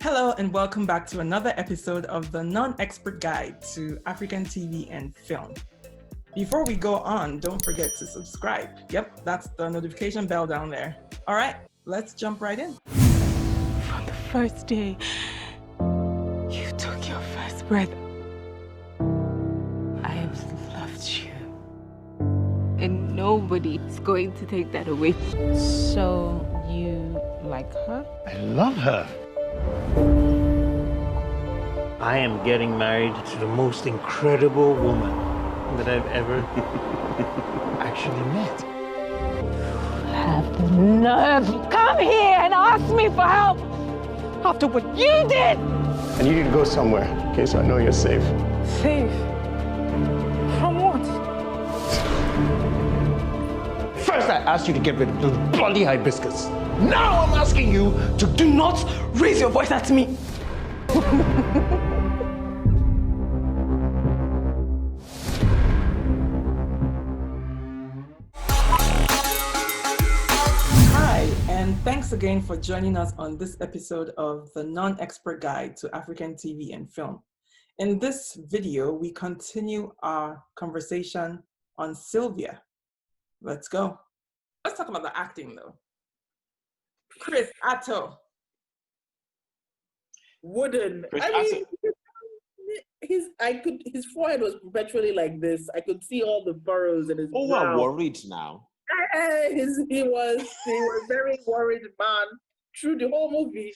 Hello and welcome back to another episode of the Non-Expert Guide to African TV and Film. Before we go on, don't forget to subscribe. Yep, that's the notification bell down there. All right, let's jump right in. From the first day you took your first breath, I have loved you. And nobody is going to take that away. So you like her? I love her. I am getting married to the most incredible woman that I've ever actually met. Have the nerve to come here and ask me for help after what you did! I need you to go somewhere, okay, so I know you're safe. Safe? From what? First, I asked you to get rid of those bloody hibiscus. Now I'm asking you to do not raise your voice at me. Hi, and thanks again for joining us on this episode of the Non-Expert Guide to African TV and Film. In this video, we continue our conversation on Sylvia. Let's go. Let's talk about the acting though. Chris Atto. Wooden. Chris I mean, his forehead was perpetually like this. I could see all the furrows in his Oh, brow. we're worried now. He was very worried man through the whole movie,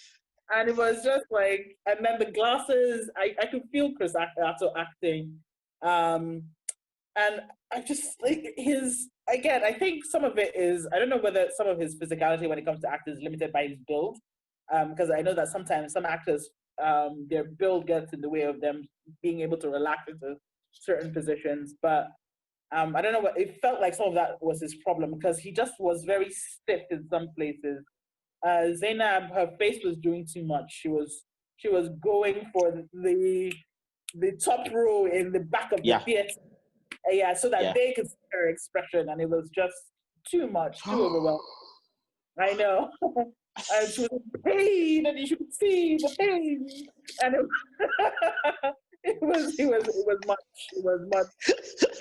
and it was just like, and then the glasses. I could feel Chris Atto acting, and I just like again. I think some of it is, I don't know whether some of his physicality when it comes to acting is limited by his build, because I know that sometimes some actors their build gets in the way of them being able to relax into certain positions, but. I don't know what it felt like. Some of that was his problem because he just was very stiff in some places. Zainab, her face was doing too much. She was going for the top row in the back of the theater, so that they could see her expression, and it was just too much, too overwhelming. I know. And she was in pain, and you should see the pain, and it was much.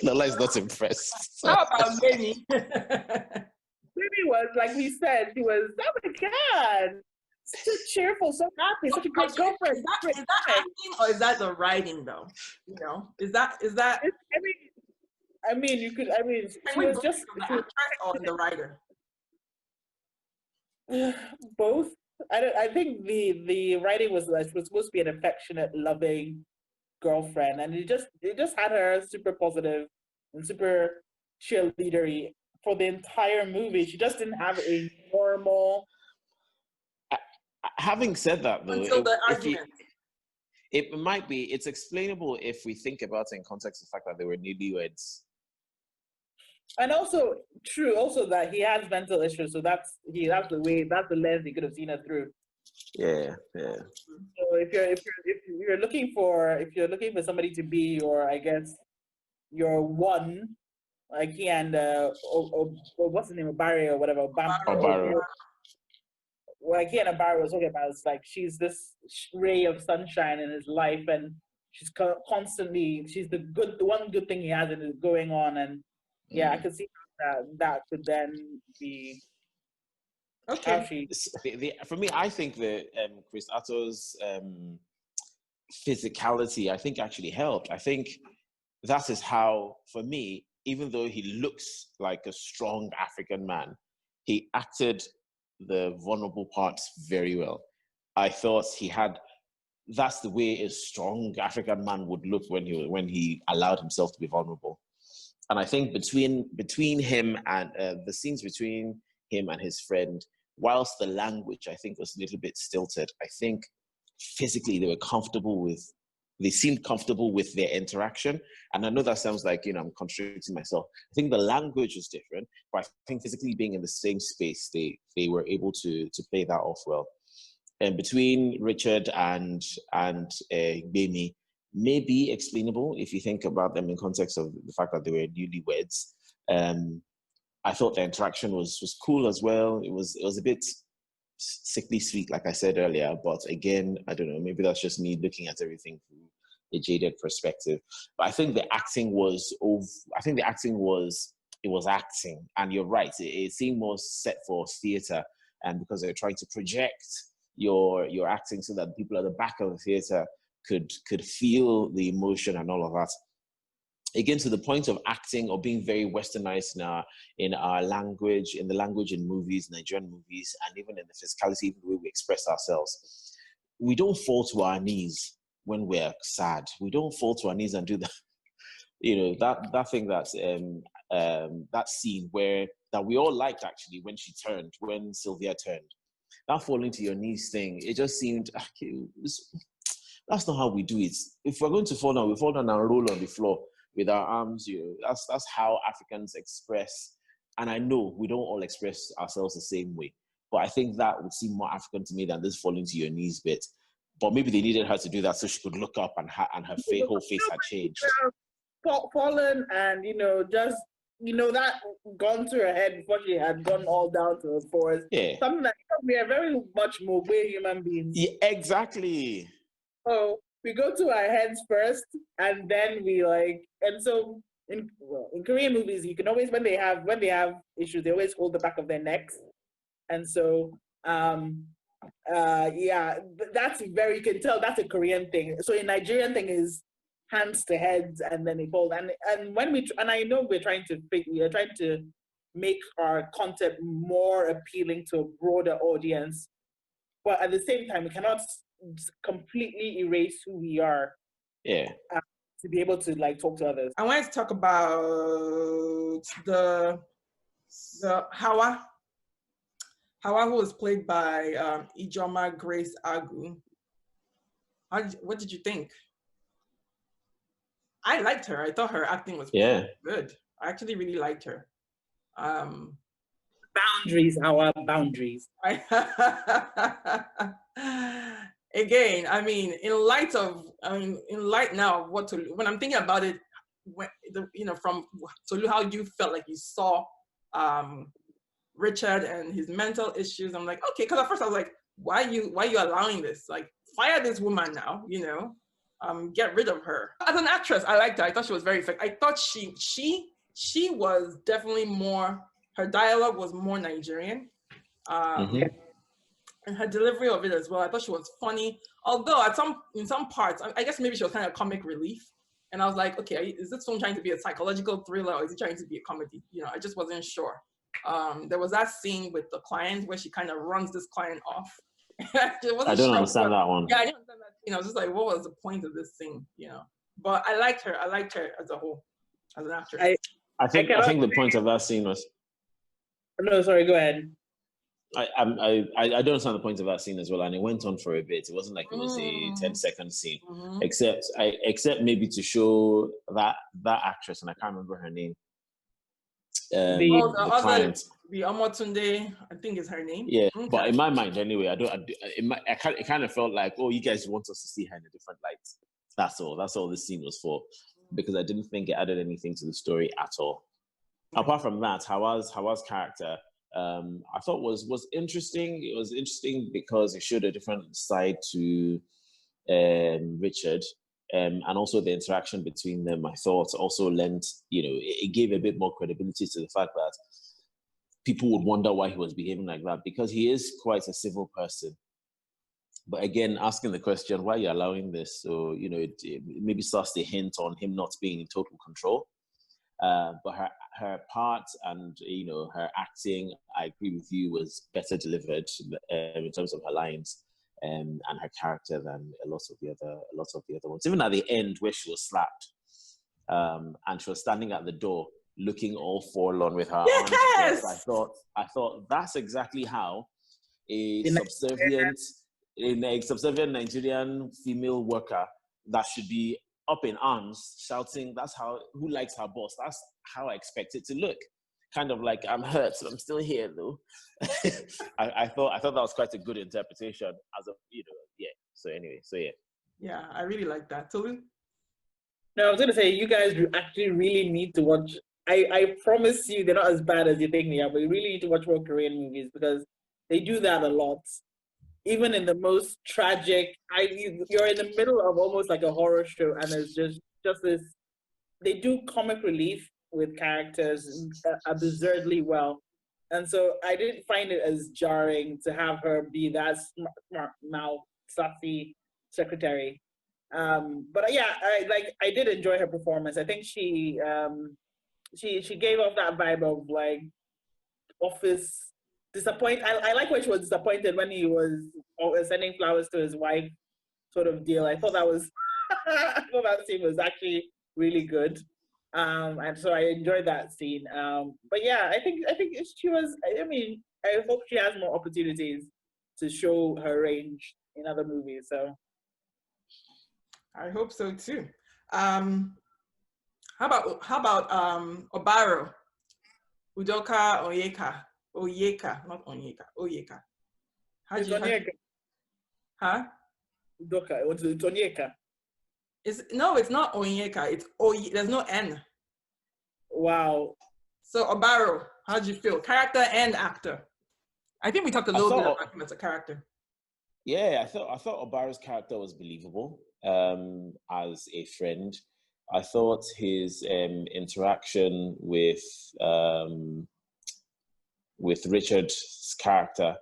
Lola is not impressed. How about Benny? Benny was, like we said, he was, oh my God, so cheerful, so happy, such a great girlfriend. Is that acting or is that the writing though? You know, is that? I mean, she was just the actress or the writer. Both. I think the writing was supposed to be an affectionate, loving girlfriend, and it just had her super positive and super cheerleadery for the entire movie. She just didn't have a normal. Having said that, though, Until the argument. It might be. It's explainable if we think about it in context of the fact that they were newlyweds. And also true, also that he has mental issues, so that's the lens he could have seen her through. Yeah. So if you're looking for somebody to be your, I guess, your one, like he and what's his name, Obaro or whatever, Obaro. Like he and Obaro was talking about, it's like she's this ray of sunshine in his life, and she's constantly, she's the one good thing he has and is going on, and I could see that could then be. Okay. For me, I think that Chris Atto's physicality, I think, actually helped. I think that is how, for me, even though he looks like a strong African man, he acted the vulnerable parts very well. I thought that's the way a strong African man would look when he allowed himself to be vulnerable. And I think between him and the scenes between him and his friend, whilst the language I think was a little bit stilted, I think physically they seemed comfortable with their interaction. And I know that sounds like, I'm contradicting myself. I think the language was different, but I think physically being in the same space, they were able to play that off well. And between Richard and Ibiyemi, may be explainable if you think about them in context of the fact that they were newlyweds. I thought the interaction was cool as well. It was a bit sickly sweet, like I said earlier. But again, I don't know, maybe that's just me looking at everything through a jaded perspective. But I think the acting was it was acting, and you're right. It seemed more set for theater, and because they're trying to project your acting so that people at the back of the theater could feel the emotion and all of that. Again, to the point of acting or being very westernized in our language, in the language in movies, Nigerian movies, and even in the physicality, even the way we express ourselves, we don't fall to our knees when we're sad. We don't fall to our knees and do that. That thing that scene that we all liked actually when Sylvia turned. That falling to your knees thing, it just seemed that's not how we do it. If we're going to fall down, we fall down and roll on the floor with our arms. That's how Africans express. And I know we don't all express ourselves the same way, but I think that would seem more African to me than this falling to your knees bit. But maybe they needed her to do that so she could look up and her whole face had changed. Fallen and just that gone to her head before she had gone all down to her forest. Yeah, something that we are very much more human beings. Yeah, exactly. So we go to our heads first, and then we and so in Korean movies, you can always when they have issues, they always hold the back of their necks, and so that's you can tell that's a Korean thing. So a Nigerian thing is hands to heads, and then they fold. And when I know we are trying to make our content more appealing to a broader audience, but at the same time, we cannot completely erase who we are. Yeah. To be able to talk to others. I wanted to talk about the Hawa, who was played by Ijoma Grace Agu. What did you think? I liked her. I thought her acting was good. I actually really liked her. Boundaries, Hawa, boundaries. Again, in light now of what Tolu, when I'm thinking about it, from Tolu, how you felt like you saw Richard and his mental issues, I'm like, okay, because at first I was like, why are you allowing this? Like, fire this woman now, get rid of her. As an actress, I liked her. I thought she was very effective. I thought she was definitely more, her dialogue was more Nigerian. And her delivery of it as well. I thought she was funny. Although in some parts, I guess maybe she was kind of comic relief. And I was like, okay, is this film trying to be a psychological thriller or is it trying to be a comedy? I just wasn't sure. There was that scene with the client where she kind of runs this client off. I don't understand that one. Yeah, I didn't understand that scene. I was just like, what was the point of this thing? But I liked her. I liked her as a whole, as an actress. I think the point of that scene was. No, sorry. Go ahead. I don't understand the point of that scene as well, and it went on for a bit. It wasn't like it was a 10-second scene, except maybe to show that actress, and I can't remember her name. The client, the Omotunde, I think is her name. Yeah, okay. But in my mind, anyway, it kind of felt like, oh, you guys want us to see her in a different light. That's all. That's all this scene was for, because I didn't think it added anything to the story at all. Apart from that, Hawa's character. I thought was interesting. It was interesting because it showed a different side to Richard, and also the interaction between them. I thought also lent, it gave a bit more credibility to the fact that people would wonder why he was behaving like that, because he is quite a civil person. But again, asking the question, why are you allowing this? So, it maybe starts to hint on him not being in total control. But her part and her acting, I agree with you, was better delivered in terms of her lines and her character than a lot of the other ones. Even at the end where she was slapped, and she was standing at the door looking all forlorn with her arms crossed, I thought that's exactly how a subservient Nigerian female worker that should be up in arms, shouting, who likes her boss? That's how I expect it to look. Kind of like, I'm hurt, so I'm still here though. I thought that was quite a good interpretation as of, So anyway, yeah. Yeah, I really like that. Tolu? No, I was gonna say, you guys actually really need to watch. I promise you, they're not as bad as you think they are, but you really need to watch more Korean movies, because They do that a lot. Even in the most tragic, you're in the middle of almost like a horror show, and there's just this. They do comic relief with characters absurdly well, and so I didn't find it as jarring to have her be that smart mouth, sassy secretary. But yeah, I did enjoy her performance. I think she gave off that vibe of like office disappoint. I like when she was disappointed when he was sending flowers to his wife, sort of deal. I thought that was I thought that scene was actually really good, and so I enjoyed that scene. But yeah, I think she was. I mean, I hope she has more opportunities to show her range in other movies. So I hope so too. How about Obaro, Udoka Oyeka, not Onyeka, Oyeka. it's Onyeka. Huh? Udoka, it's Onyeka. No, it's not Onyeka. It's There's no N. Wow. So Obaro, how did you feel? Character and actor. I think we talked a little bit about him as a character. Yeah, I thought Obaro's character was believable as a friend. I thought his interaction with Richard's character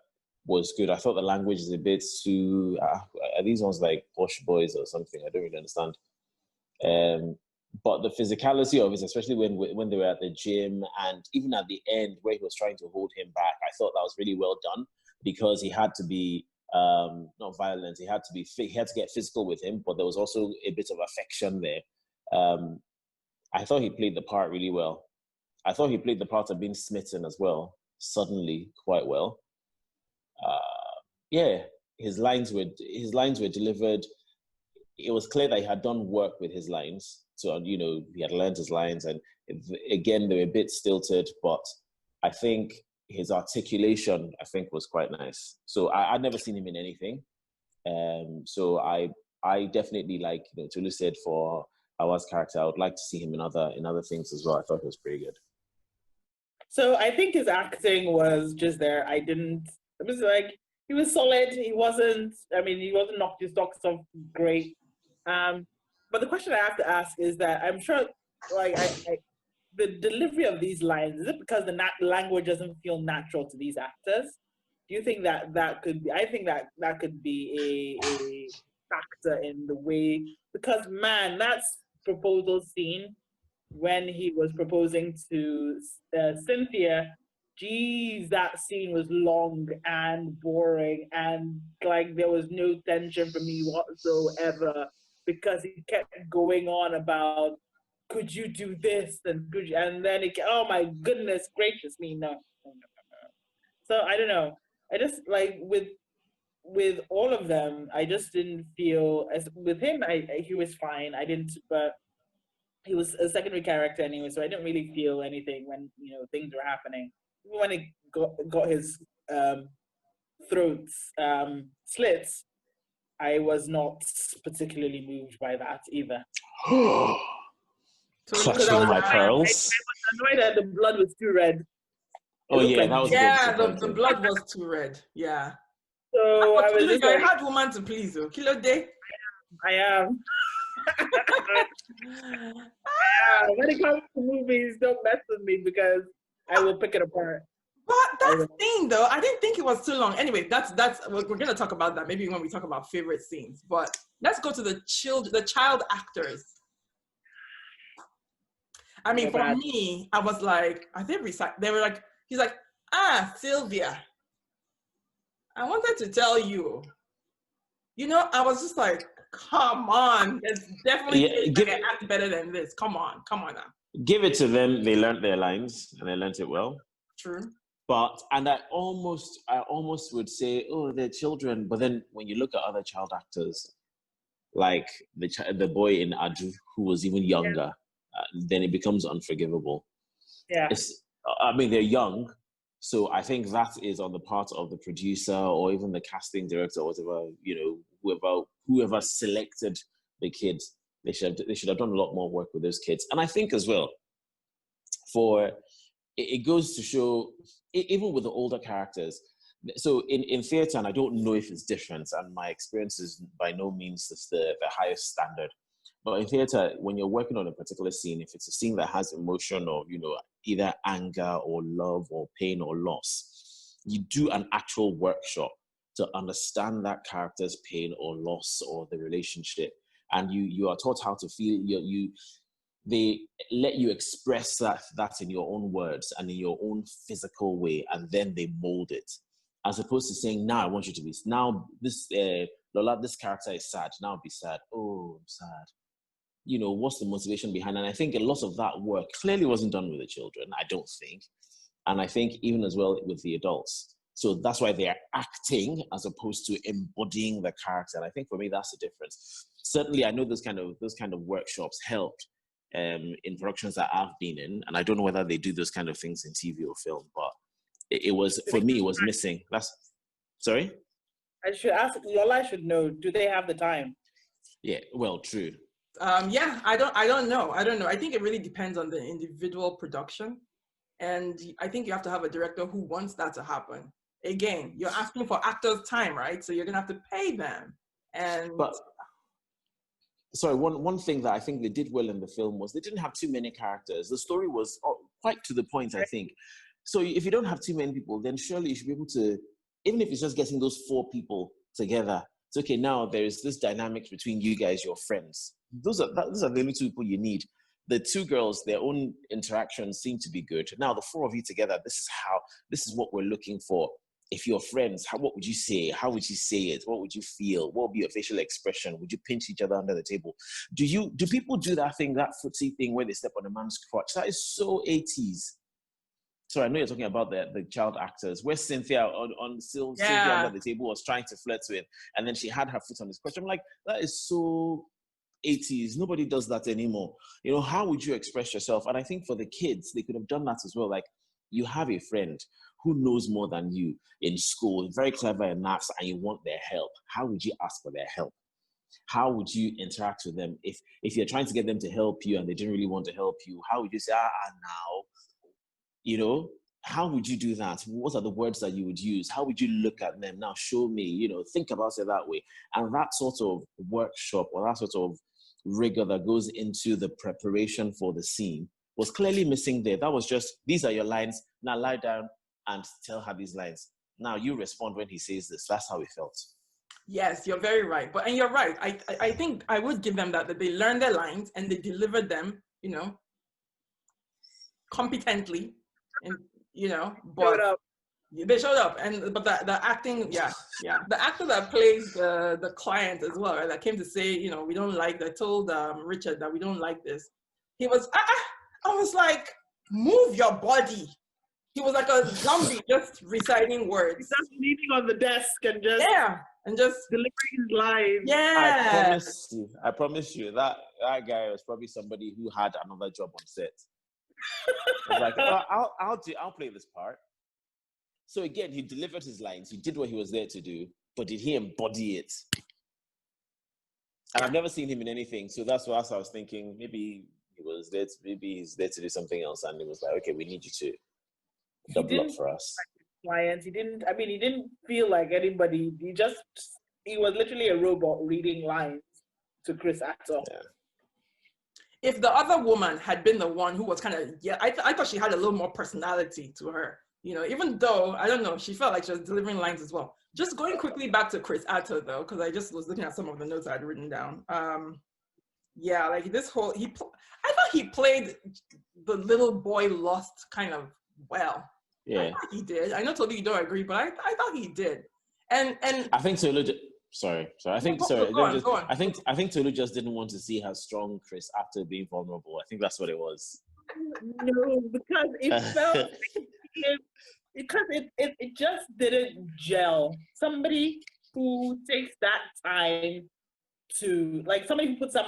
was good. I thought the language is a bit too. Are these ones like posh boys or something? I don't really understand. But the physicality of it, especially when they were at the gym, and even at the end where he was trying to hold him back, I thought that was really well done, because he had to be not violent. He had to get physical with him, but there was also a bit of affection there. I thought he played the part really well. I thought he played the part of being smitten as well, suddenly, quite well. Yeah, his lines were delivered. It was clear that he had done work with his lines. So, he had learned his lines, and again, they were a bit stilted, but I think his articulation, was quite nice. So I'd never seen him in anything. So I definitely, like Tolu said, for Awa's character, I would like to see him in other things as well. I thought he was pretty good. So I think his acting was just there. It was like, he was solid. He wasn't knocked his socks off great. But the question I have to ask is that I'm sure, like, the delivery of these lines, is it because the language doesn't feel natural to these actors? Do you think that could be? I think that could be a factor in the way, because man, that's proposal scene when he was proposing to Cynthia. Geez, that scene was long and boring, and like there was no tension for me whatsoever, because he kept going on about, could you do this, and then oh my goodness gracious me, no. So I don't know. I just like with all of them, I just didn't feel, as with him, he was fine. But he was a secondary character anyway, so I didn't really feel anything when things were happening. Even when he got his throat slits, I was not particularly moved by that either. Clutching my pearls. I was annoyed that the blood was too red. Oh yeah, that was the blood was too red. Yeah. So I was just a hard woman to please. Kilo day. I am. When it comes to movies, don't mess with me, because I will pick it apart. But that scene, though, I didn't think it was too long. Anyway, we're going to talk about that maybe when we talk about favorite scenes. But let's go to the child actors. I mean, for me, I was like, they were like, he's like, Sylvia, I wanted to tell you. I was just like, come on, there's definitely can act better than this. Come on now. Give it to them. They learned their lines, and they learned it well. True. And I almost would say, oh, they're children. But then when you look at other child actors, like the boy in Aju, who was even younger, then it becomes unforgivable. Yeah. They're young. So I think that is on the part of the producer or even the casting director or whatever, whoever selected the kids. They should have done a lot more work with those kids. And I think as well, it goes to show, even with the older characters, So in theatre, and I don't know if it's different, and my experience is by no means the highest standard. But in theatre, when you're working on a particular scene, if it's a scene that has emotion or, either anger or love or pain or loss, you do an actual workshop to understand that character's pain or loss or the relationship. And you are taught how to feel. They let you express that in your own words and in your own physical way, and then they mold it. As opposed to saying, now I want you to be, now this, Lola, this character is sad, now be sad. Oh, I'm sad. What's the motivation behind it? And I think a lot of that work clearly wasn't done with the children, I don't think. And I think even as well with the adults. So that's why they are acting as opposed to embodying the character. And I think for me, that's the difference. Certainly, I know those kind of workshops helped in productions that I've been in. And I don't know whether they do those kind of things in TV or film, but it was, for me, it was missing. Sorry? I should ask, Lola should know, do they have the time? Yeah, well, true. Yeah, I don't know. I think it really depends on the individual production. And I think you have to have a director who wants that to happen. Again, you're asking for actors' time, right? So you're gonna have to pay them. But sorry, one thing that I think they did well in the film was they didn't have too many characters. The story was quite to the point, I think. So if you don't have too many people, then surely you should be able to, even if it's just getting those 4 people together, it's okay, now there's this dynamic between you guys, your friends. Those are the only 2 people you need. The 2 girls, their own interactions seem to be good. Now the 4 of you together, this is what we're looking for. If you're friends, what would you say? How would you say it? What would you feel? What would be your facial expression? Would you pinch each other under the table? Do people do that thing, that footsie thing where they step on a man's crotch? That is so 80s. So I know you're talking about the child actors, where Cynthia on Sylvia under the table was trying to flirt with, and then she had her foot on his crotch. I'm like, that is so 80s. Nobody does that anymore. How would you express yourself? And I think for the kids, they could have done that as well. Like, you have a friend who knows more than you in school, very clever in maths, and you want their help. How would you ask for their help? How would you interact with them? If you're trying to get them to help you and they didn't really want to help you, how would you say, now? How would you do that? What are the words that you would use? How would you look at them? Now show me, think about it that way. And that sort of workshop or that sort of rigor that goes into the preparation for the scene was clearly missing there. That was just, these are your lines, now lie down and tell her these lines. Now you respond when he says this. That's how it felt. Yes, you're very right. And you're right. I think I would give them that they learned their lines and they delivered them, competently. And but they showed up, but the acting, the actor that plays the client as well, right, that came to say, we don't like that, told Richard that we don't like this. He was, I was like, move your body. He was like a zombie, just reciting words. He's just leaning on the desk and just delivering his lines. Yeah, I promise you that guy was probably somebody who had another job on set. I was like, I'll play this part. So again, he delivered his lines. He did what he was there to do, but did he embody it? And I've never seen him in anything. So that's what I was thinking. Maybe he's there to do something else. And it was like, okay, we need you to double up for us. Clients. He didn't feel like anybody. He was literally a robot reading lines to Chris Actor. Yeah. If the other woman had been the one who was kind of, I thought she had a little more personality to her, even though, I don't know, she felt like she was delivering lines as well. Just going quickly back to Chris Atto though, because I just was looking at some of the notes I had written down. Like this whole, I thought he played the little boy lost kind of well. Yeah. I thought he did. I know Tolu, you don't agree, but I thought he did. And I think Tolu, I think Tolu just didn't want to see how strong Chris after being vulnerable. I think that's what it was. No, because it felt because it just didn't gel. Somebody who takes that time to, like, somebody who puts some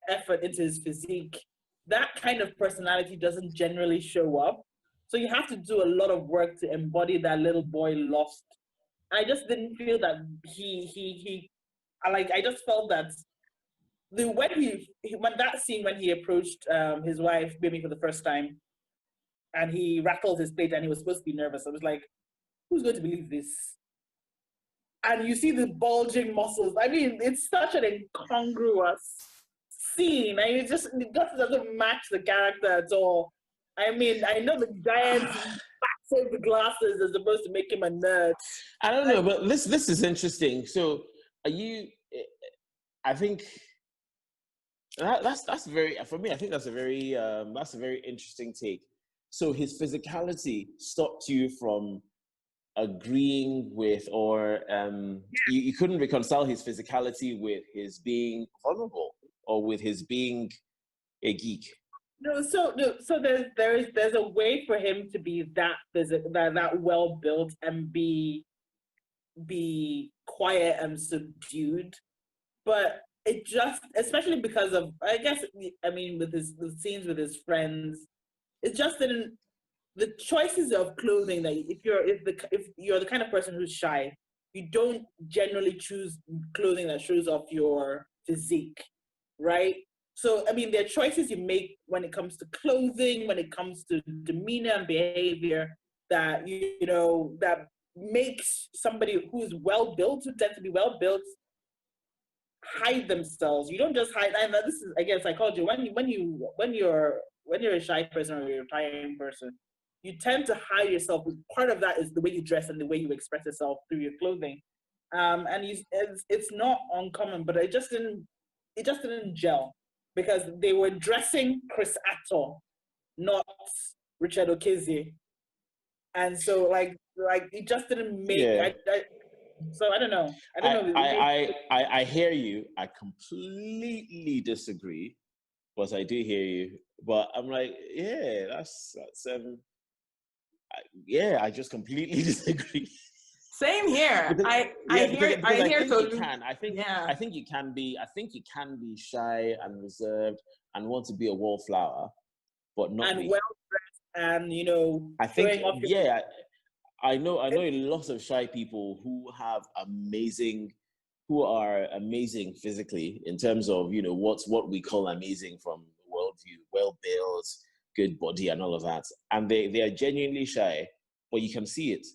effort into his physique, that kind of personality doesn't generally show up. So you have to do a lot of work to embody that little boy lost. I just didn't feel that I just felt that when that scene when he approached his wife Ibiyemi for the first time and he rattled his plate and he was supposed to be nervous, I was like, who's going to believe this? and you see the bulging muscles. I mean, it's such an incongruous scene. I mean, it just doesn't match the character at all. I mean, I know the giant save the glasses as opposed to make him a nerd. I don't know, but this is interesting. So, are you? I think that's very, for me. I think that's a very interesting take. So his physicality stopped you from agreeing with, or you couldn't reconcile his physicality with his being vulnerable or with his being a geek. So there's a way for him to be that well built and be quiet and subdued, but it just, especially because of, I guess, I mean, with the scenes with his friends, it just didn't. The choices of clothing that if you're the kind of person who's shy, you don't generally choose clothing that shows off your physique, right? So I mean, there are choices you make when it comes to clothing, when it comes to demeanor and behavior that you know that makes somebody who's well built, who tends to be well built, hide themselves. You don't just hide. And this is again psychology. When you're a shy person or you're a retiring person, you tend to hide yourself. Part of that is the way you dress and the way you express yourself through your clothing. It's not uncommon, but it just didn't gel because they were dressing Chris Attor, not Richard Okezie, and so like it just didn't make. Yeah. So I don't know. I hear you. I completely disagree, but I do hear you. But I'm like, yeah, that's yeah, I just completely disagree. Same here. I hear Tolu. I think you can be shy and reserved and want to be a wallflower, but not and be. well dressed and I think I know a lot of shy people who are amazing physically in terms of what we call amazing from worldview, well built, good body, and all of that, and they are genuinely shy, but you can see it.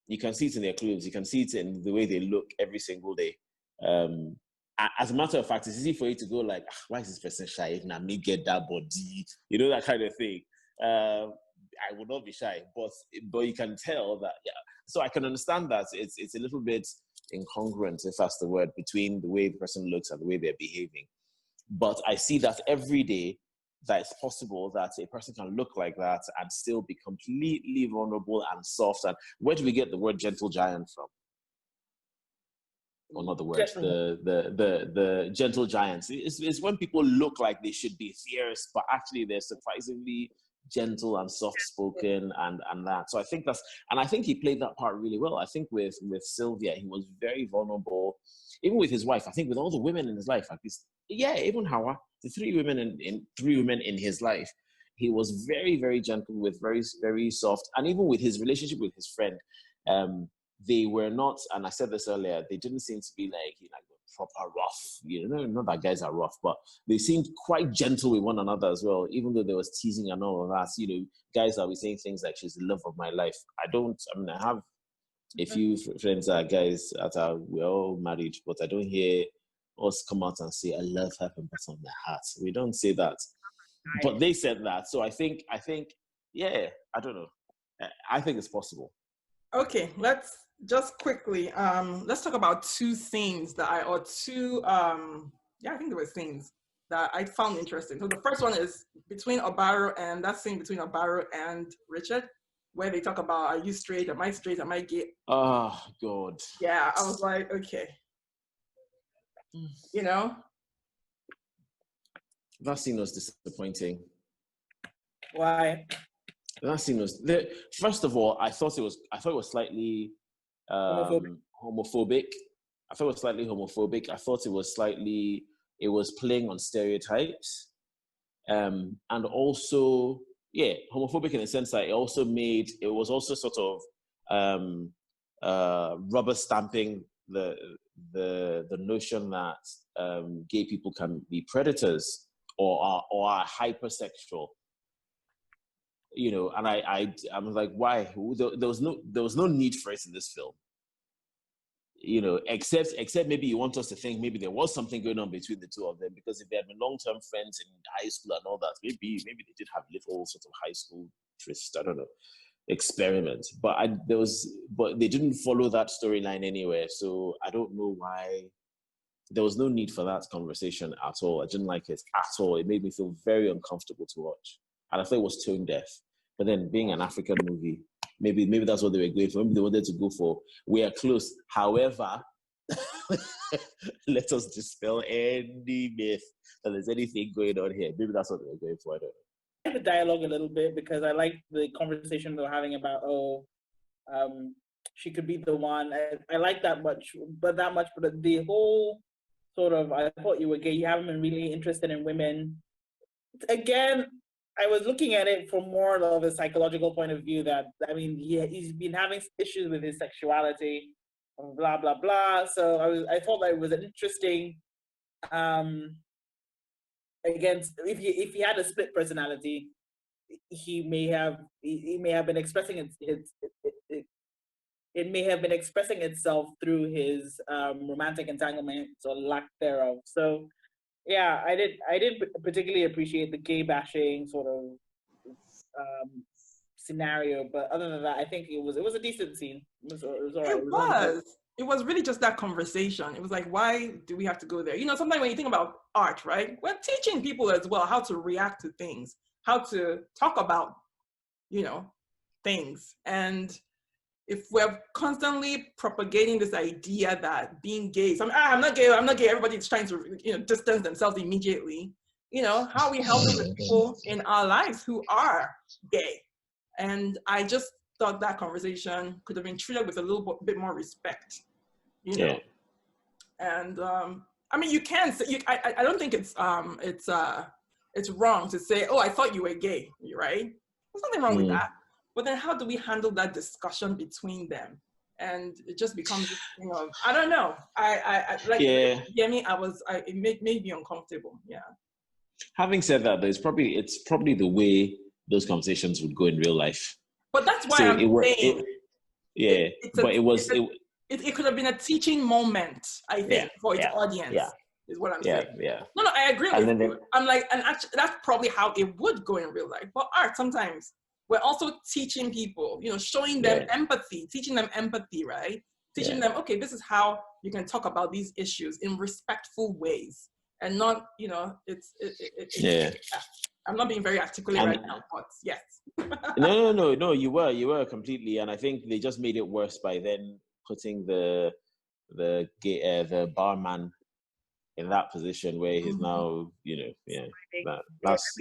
You can see it in their clothes. You can see it in the way they look every single day. As a matter of fact, it's easy for you to go like, why is this person shy? If not me get that body, that kind of thing. I would not be shy, but you can tell that, yeah. So I can understand that it's a little bit incongruent, if that's the word, between the way the person looks and the way they're behaving. But I see that every day, that it's possible that a person can look like that and still be completely vulnerable and soft. And where do we get the word gentle giant from? Or not the word, the gentle giants. It's when people look like they should be fierce, but actually they're surprisingly gentle and soft-spoken and that. So I think I think he played that part really well. I think with Sylvia, he was very vulnerable. Even with his wife, I think with all the women in his life, like this, even Hawa, the three women in his life, he was very, very gentle, with very, very soft. And even with his relationship with his friend, they were not, and I said this earlier, they didn't seem to be like, proper rough. Not that guys are rough, but they seemed quite gentle with one another as well, even though there was teasing and all of that. Guys that were saying things like, she's the love of my life. I have a few friends that are guys that we're all married, but I don't hear us come out and say, I love her from the bottom of my heart. We don't say that. But they said that. So I think, yeah, I don't know. I think it's possible. Okay, let's just quickly, let's talk about two scenes I think there were scenes that I found interesting. So the first one is between Obaro, and that scene between Obaro and Richard, where they talk about, are you straight, am I gay? Oh, God. Yeah, I was like, okay. That scene was disappointing. Why? That scene was first of all, I thought it was slightly homophobic. I thought it was slightly homophobic. I thought it was playing on stereotypes. And also, homophobic in the sense that it was also sort of rubber stamping the notion that gay people can be predators or are hypersexual. And I was like, why? There was no need for it in this film. you know, except maybe you want us to think maybe there was something going on between the two of them, because if they had been long-term friends in high school and all that, maybe they did have little sort of high school tryst, I don't know, experiment. But they didn't follow that storyline anywhere. So I don't know why. There was no need for that conversation at all. I didn't like it at all. It made me feel very uncomfortable to watch. And I thought it was tone deaf. But then being an African movie, maybe that's what they were going for. Maybe they wanted to go for, we are close. However, let us dispel any myth that there's anything going on here. Maybe that's what they were going for. I don't know. I like the dialogue a little bit because I like the conversation they were having about, she could be the one. I like that much, but the whole sort of, I thought you were gay, you haven't been really interested in women. Again, I was looking at it from more of a psychological point of view that, I mean, he's been having issues with his sexuality, blah, blah, blah. So I thought that it was an interesting, against, if he had a split personality, he may have been expressing it may have been expressing itself through his romantic entanglements or lack thereof. So, yeah, I didn't particularly appreciate the gay bashing sort of scenario, but other than that, I think it was a decent scene. It was all right. It was really just that conversation. It was like, why do we have to go there? You know, sometimes when you think about art, right, we're teaching people as well how to react to things, how to talk about, you know, things. And if we're constantly propagating this idea that being gay, I'm not gay, everybody's trying to, you know, distance themselves immediately, you know, how are we helping the people in our lives who are gay? And I just thought that conversation could have been treated with a little bit more respect, you know. And I mean, you can say, I don't think it's wrong to say, oh, I thought you were gay, right? There's nothing wrong with that. But then how do we handle that discussion between them? And it just becomes this thing of, I don't know. I like, Ibiyemi, it made me uncomfortable. Yeah. Having said that, though, it's probably the way those conversations would go in real life. But that's why I'm saying. It could have been a teaching moment, I think, for its audience. Is what I'm saying. No, I agree with you. I'm like, and actually, that's probably how it would go in real life. But art, sometimes we're also teaching people, you know, showing them empathy, teaching them empathy, right? Teaching them, okay, this is how you can talk about these issues in respectful ways, and not, you know, I'm not being very articulate right now, but yes. No, you were completely, and I think they just made it worse by then putting the barman in that position where he's now, you know, that's.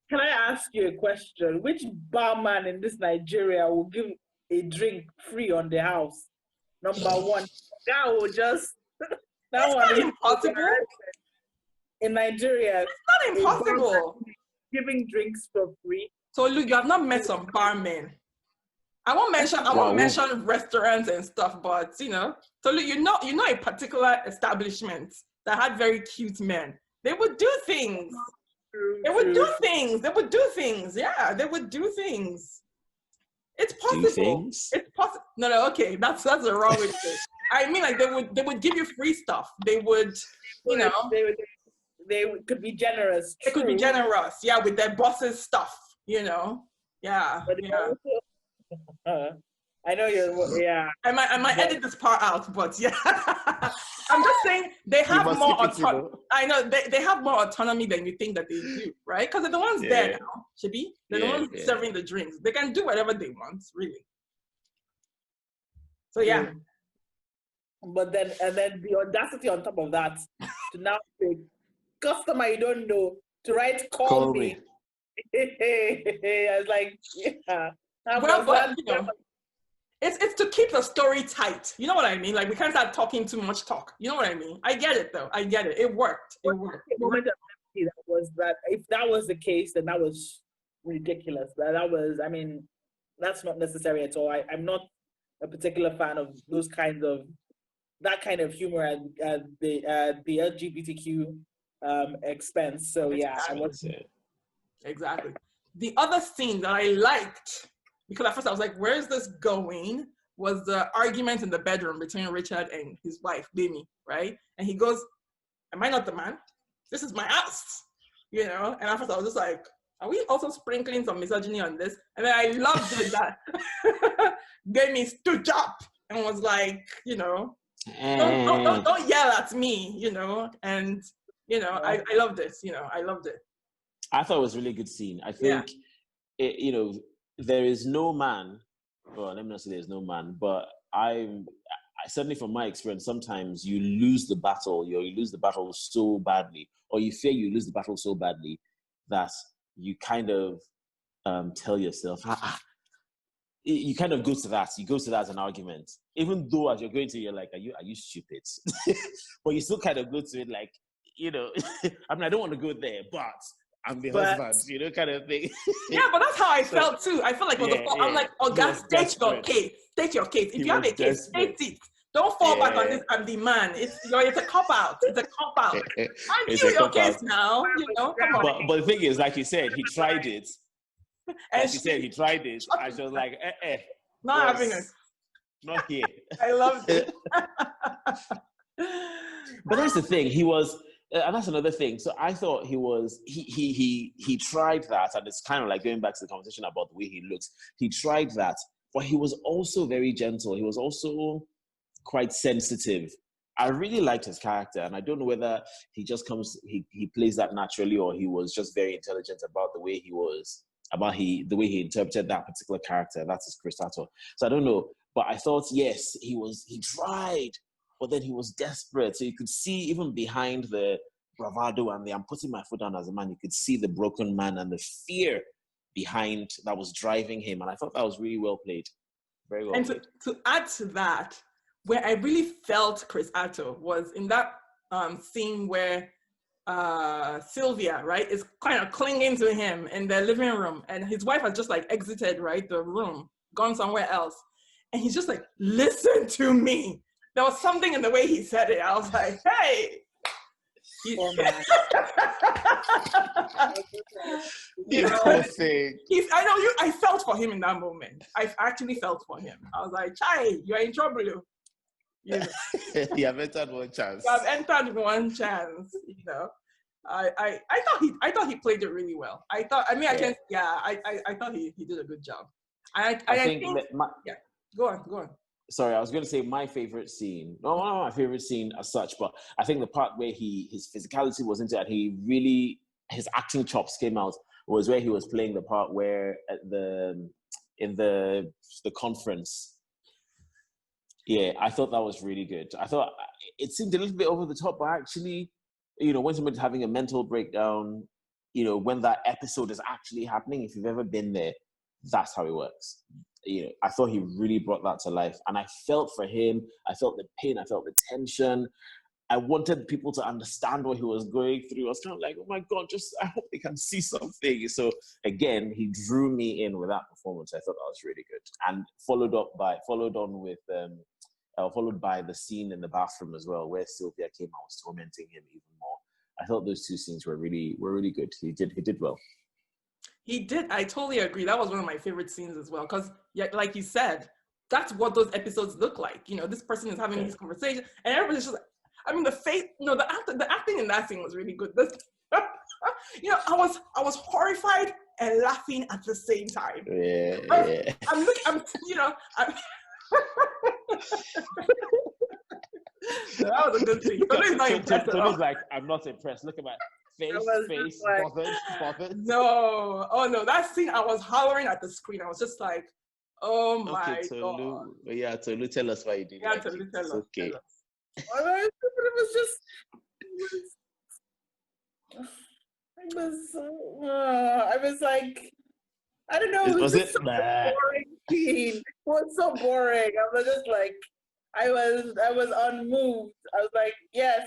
Can I ask you a question? Which barman in this Nigeria will give a drink free on the house? Number one, that will just that one is impossible. In Nigeria, it's not impossible. Giving drinks for free. So look, you have not met some barmen. I won't mention restaurants and stuff, but you know, so look, you know a particular establishment that had very cute men. They would do things. They would do things. Yeah, they would do things. It's possible. It's possible. No. Okay, that's the wrong way to say it. I mean, like they would give you free stuff. They would, you know. They could be generous. They could be generous. Yeah, with their boss's stuff. You know. Yeah. But I know you're. Yeah. I might edit this part out, but yeah. I'm just saying they have more autonomy. I know they have more autonomy than you think that they do, right? Because they're the ones there now, Chibi. They're the ones serving the drinks. They can do whatever they want, really. So yeah. But then the audacity on top of that to now say, customer you don't know, to write call me. I was like, yeah. But, you know, it's to keep the story tight. You know what I mean? Like we can't start talking too much talk. You know what I mean? I get it though. I get it. It worked. It worked. The moment of empathy that was that if that was the case, then that was ridiculous. That was, I mean, that's not necessary at all. I'm not a particular fan of those kinds of that kind of humor at the LGBTQ expense. So yeah, I was exactly. The other scene that I liked, because at first I was like, where is this going? was the argument in the bedroom between Richard and his wife, Bimi, right? And he goes, am I not the man? This is my house, you know? And after I was just like, are we also sprinkling some misogyny on this? And then I loved it that Bimi stood up and was like, you know, don't yell at me, you know? And, you know, I loved it, you know, I loved it. I thought it was a really good scene. I think, you know, there is no man, well, let me not say there's no man, but I certainly from my experience, sometimes you lose the battle, you lose the battle so badly, or you fear you lose the battle so badly that you kind of tell yourself, you kind of go to that. You go to that as an argument, even though as you're going to, you're like, are you stupid? But you still kind of go to it like, you know, I mean, I don't want to go there, but I'm the husband, you know, kind of thing. Yeah, but that's how I felt too. I felt like, I'm like, oh, God, state your case. State your case. If you have a case, state it. Don't fall back on this. I'm the man. It's, you know, it's a cop out. It's a cop out. Argue your case now. You know, come on. But the thing is, like you said, he tried it. As you said, he tried it. I was like, not having it. Not here. I loved it. But that's the thing. He was, and that's another thing. So I thought he tried that, and it's kind of like going back to the conversation about the way he looks. He tried that, but he was also very gentle. He was also quite sensitive. I really liked his character, and I don't know whether he just he plays that naturally, or he was just very intelligent about the way he was, the way he interpreted that particular character. That's his Chris Atto. So I don't know, but I thought, yes, he tried, but then he was desperate. So you could see even behind the bravado and the I'm putting my foot down as a man, you could see the broken man and the fear behind that was driving him. And I thought that was really well played. Very well played. To add to that, where I really felt Chris Atto was in that scene where Sylvia, right, is kind of clinging to him in their living room, and his wife has just like exited, right, the room, gone somewhere else. And he's just like, listen to me. There was something in the way he said it. I was like, hey. You know, I know you. I felt for him in that moment. I actually felt for him. I was like, Chai, you're in trouble. You know? You have entered one chance. You have entered one chance. You know, I thought he played it really well. I thought he did a good job. I think go on. Sorry, I was going to say my favorite scene. No, not my favorite scene as such, but I think the part where his physicality was into it, and his acting chops came out, was where he was playing the part where in the conference. Yeah, I thought that was really good. I thought it seemed a little bit over the top, but actually, you know, when somebody's having a mental breakdown, you know, when that episode is actually happening, if you've ever been there, that's how it works. You know, I thought he really brought that to life, and I felt for him. I felt the pain. I felt the tension. I wanted people to understand what he was going through. I was kind of like, oh my God, I hope they can see something. So again, he drew me in with that performance. I thought that was really good, and followed by the scene in the bathroom as well, where Sylvia came and was tormenting him even more. I thought those two scenes were really good. He did well. He did. I totally agree. That was one of my favorite scenes as well. Because, like you said, that's what those episodes look like. You know, this person is having these conversations, and everybody's just like, I mean, the face, you know, the acting in that scene was really good. You know, I was horrified and laughing at the same time. Yeah. That was a good scene. Tolu's like, I'm not impressed. Look at my face, bothered. No, oh no, that scene, I was hollering at the screen. I was just like, oh my God. Yeah, Tolu, tell us why you did. Yeah, Tolu, tell us. Okay. Tell us. I was like, I don't know. It was just so boring scene. It was so boring. I was just like, I was unmoved. I was like, yes,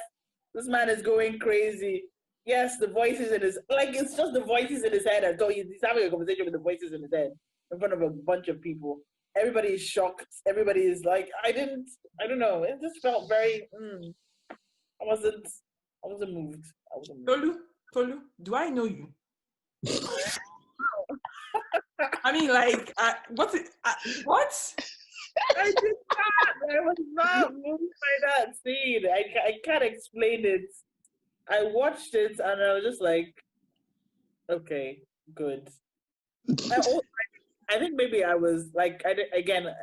this man is going crazy. Yes, the voices in his, like, it's just the voices in his head. I thought he's having a conversation with the voices in his head in front of a bunch of people. Everybody is shocked. Everybody is like, I don't know. It just felt very, I wasn't moved. Tolu, do I know you? I mean, like, what's it? What? I did not. I was not moved by that scene. I can't explain it. I watched it and I was just like, okay, good. I think maybe I was like, I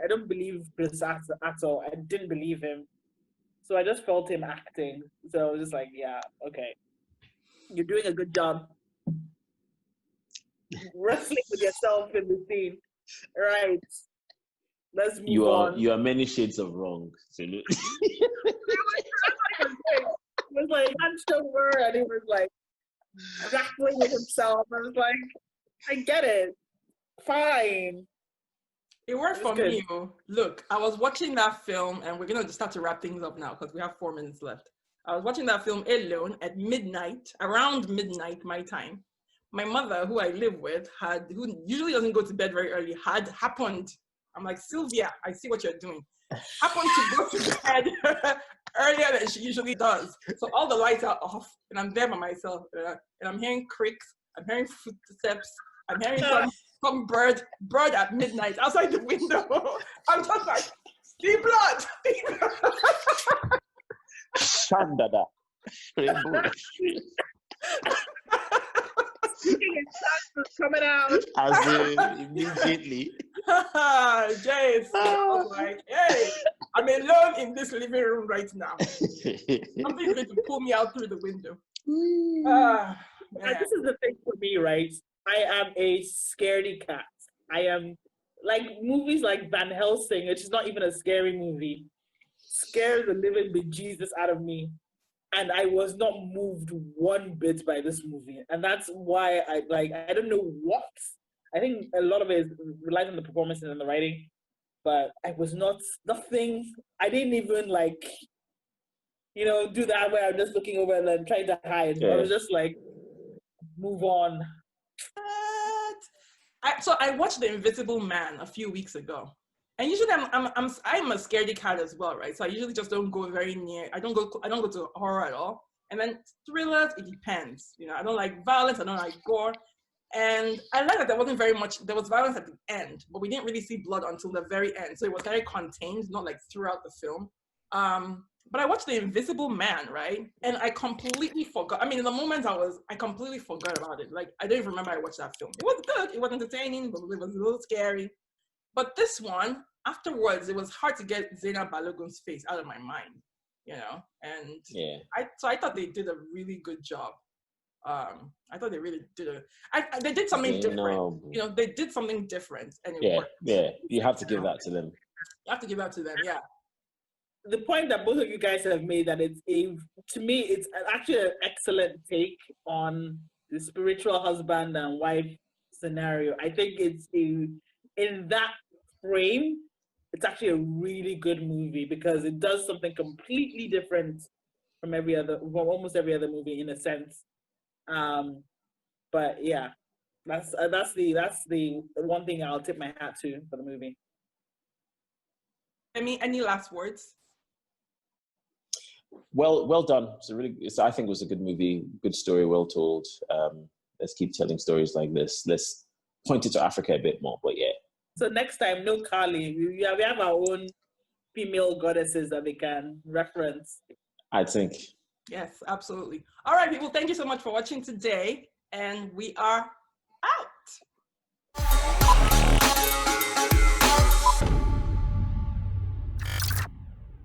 don't believe Chris at all. I didn't believe him. So I just felt him acting. So I was just like, yeah, okay. You're doing a good job. Wrestling with yourself in the scene. Right. Let's move on. You are many shades of wrong. It was like hunched over and he was like grappling with himself. I was like, I get it. Fine. It worked for me. Look, I was watching that film, and we're going to start to wrap things up now because we have 4 minutes left. I was watching that film alone at midnight, around midnight my time. My mother, who I live with, who usually doesn't go to bed very early, happened. I'm like, Sylvia, I see what you're doing. Happened to go to bed earlier than she usually does. So all the lights are off, and I'm there by myself, and I'm hearing creaks, I'm hearing footsteps, I'm hearing some bird at midnight outside the window. I'm just like, see blood. Shandada. Coming out. As in, immediately. Jace, I was like, hey, I'm alone in this living room right now. Something's going to pull me out through the window. This is the thing for me, right? I am a scaredy cat. I am like movies like Van Helsing, which is not even a scary movie, scares the living bejesus out of me. And I was not moved one bit by this movie. And that's why I don't know what. I think a lot of it relies on the performances and the writing. But I was nothing. I didn't even do that where I'm just looking over and then trying to hide. Yeah. I was just like, move on. So I watched The Invisible Man a few weeks ago, and usually I'm a scaredy cat as well, right? So I usually just don't go very near. I don't go to horror at all. And then thrillers, it depends. I don't like violence. I don't like gore. And I like that there wasn't very much. There was violence at the end, but we didn't really see blood until the very end. So it was very contained, not like throughout the film. But I watched The Invisible Man, right? And I completely forgot. I mean, in the moment I completely forgot about it. Like, I don't even remember I watched that film. It was good. It was entertaining, but it was a little scary. But this one, afterwards, it was hard to get Zainab Balogun's face out of my mind, And yeah. I thought they did a really good job. I thought they really did they did something different. They did something different, and it worked. Yeah, you have to give that to them. You have to give that to them, yeah. The point that both of you guys have made, that to me, it's actually an excellent take on the spiritual husband and wife scenario. I think in that frame, it's actually a really good movie because it does something completely different from almost every other movie in a sense. But yeah, that's the one thing I'll tip my hat to for the movie. Any last words? Well done. I think it was a good movie, good story, well told. Let's keep telling stories like this. Let's point it to Africa a bit more, but yeah. So next time, no Kali. We have our own female goddesses that we can reference. I think. Yes, absolutely. All right, people, thank you so much for watching today. And we are